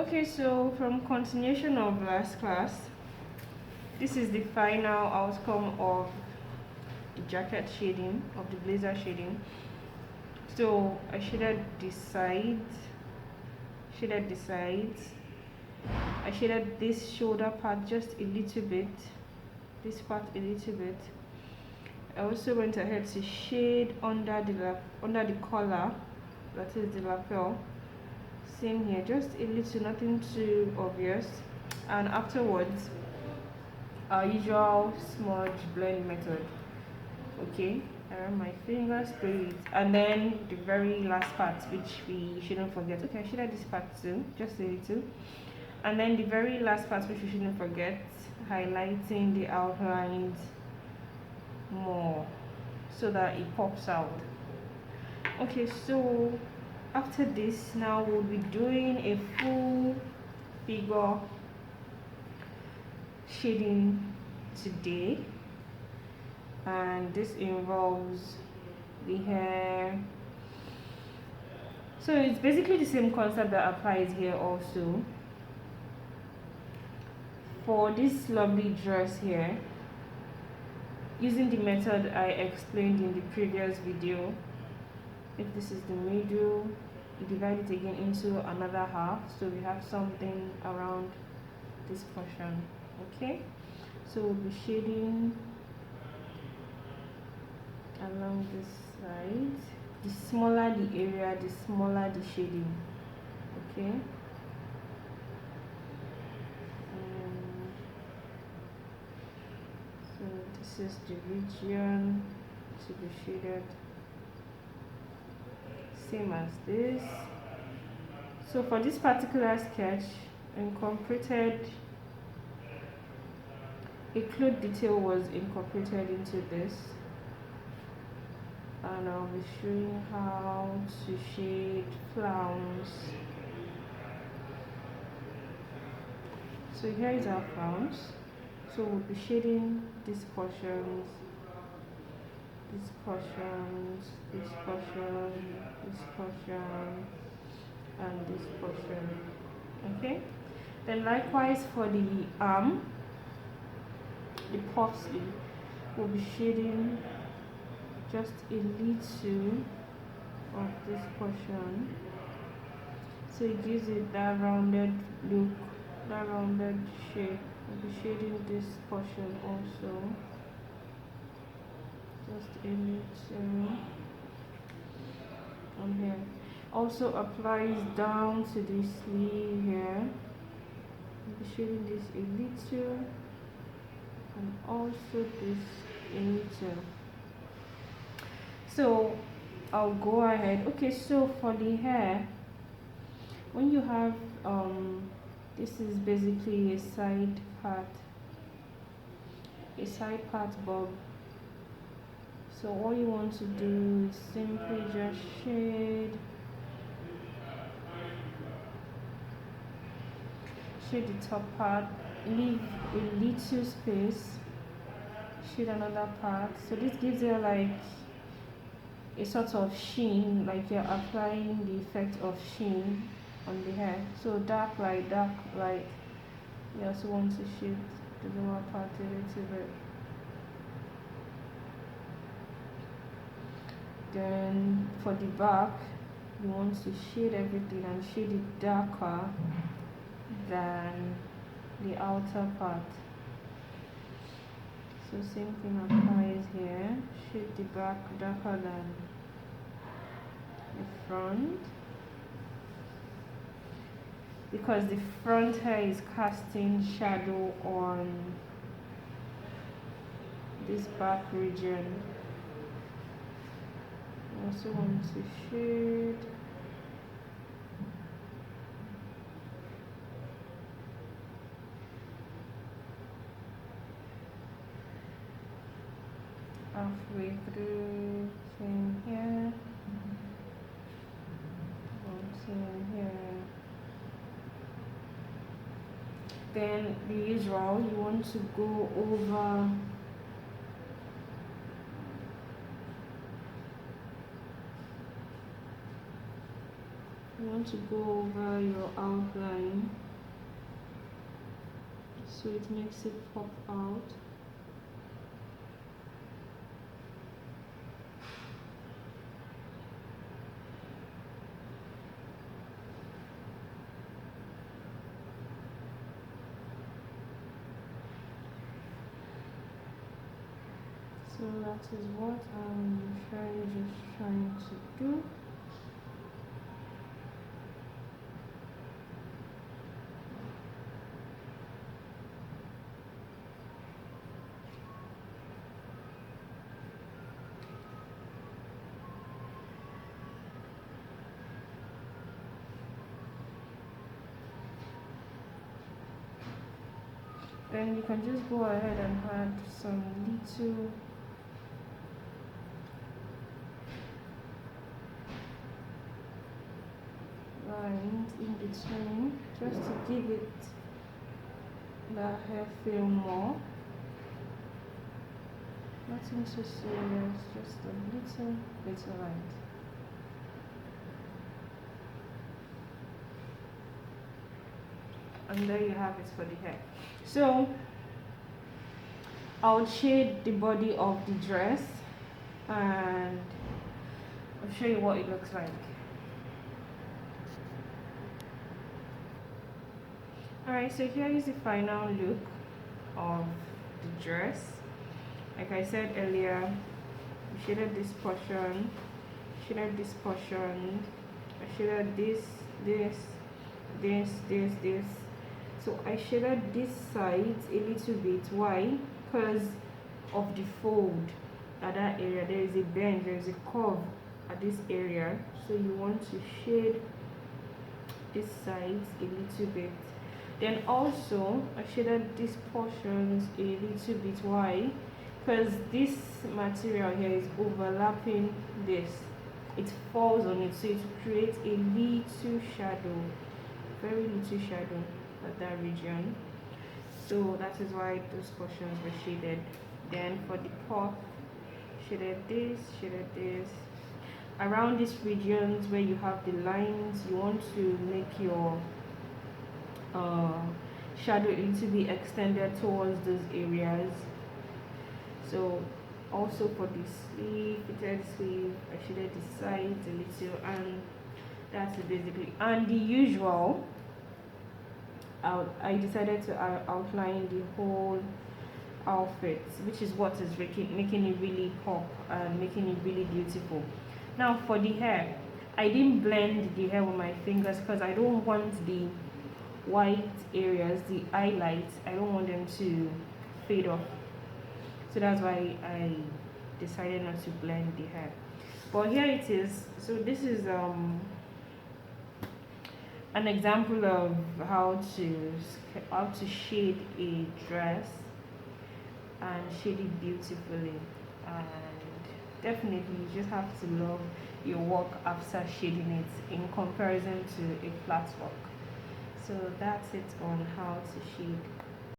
Okay, so from continuation of last class, this is the final outcome of the jacket shading, of the blazer shading. So I shaded the sides, I shaded this shoulder part just a little bit, this part a little bit. I also went ahead to shade under the collar, that is the lapel. Same here, just a little, nothing too obvious. And afterwards, our usual smudge blend method. Okay, I run my fingers through it, and then the very last part, which we shouldn't forget. Okay, I should add this part too, just a little. And then the very last part, which we shouldn't forget, highlighting the outlines more so that it pops out. Okay, so after this, now we'll be doing a full figure shading today, and this involves the hair. So it's basically the same concept that applies here also. For this lovely dress here, using the method I explained in the previous video, if this is the middle, you divide it again into another half, so we have something around this portion. Okay, so we'll be shading along this side. The smaller the area, the smaller the shading. Okay, so this is the region to be shaded, same as this. So for this particular sketch, incorporated a cloth detail was incorporated into this, and I'll be showing how to shade flowers. So here is our flowers. So we'll be shading these portions, this portion, and this portion. Okay, then likewise for the arm, the puff sleeve, we'll be shading just a little of this portion, so it gives it that rounded look, that rounded shape. We'll be shading this portion also, just a little on here. Also applies down to the sleeve here. We'll be shading this a little, and also this a little. So I'll go ahead. Okay, so for the hair, when you have this is basically a side part bob. So all you want to do is simply just shade the top part, leave a little space, shade another part. So this gives it like a sort of sheen, like you're applying the effect of sheen on the hair. So dark light. You also want to shade the lower part a little bit. Then for the back, you want to shade everything and shade it darker than the outer part. So same thing applies here. Shade the back darker than the front, because the front hair is casting shadow on this back region. I also want to shade halfway through, same here, same here. Then the usual, you want to go over your outline so it makes it pop out. So that is what I'm just trying to do. Then you can just go ahead and add some little lines in between just to give it that hair feel more. Nothing too serious, just a little lines. And there you have it for the hair. So I'll shade the body of the dress and I'll show you what it looks like. Alright, so here is the final look of the dress. Like I said earlier, I shaded this portion, I shaded this. So I shaded this side a little bit. Why? Because of the fold at that area. There is a bend, there is a curve at this area. So you want to shade this side a little bit. Then also I shaded these portions a little bit. Why? Because this material here is overlapping this. It falls on it, so it creates a little shadow, very little shadow at that region. So that is why those portions were shaded. Then for the pop, shaded this. Around these regions where you have the lines, you want to make your shadow a little bit extended towards those areas. So also for the sleeve, fitted sleeve, I shaded the sides a little, and that's it basically. And the usual, I decided to outline the whole outfit, which is what is making it really pop and making it really beautiful. Now for the hair, I didn't blend the hair with my fingers because I don't want the white areas, the highlights, I don't want them to fade off. So that's why I decided not to blend the hair. But here it is. So this is an example of how to shade a dress and shade it beautifully. And definitely you just have to love your work after shading it in comparison to a flat work. So that's it on how to shade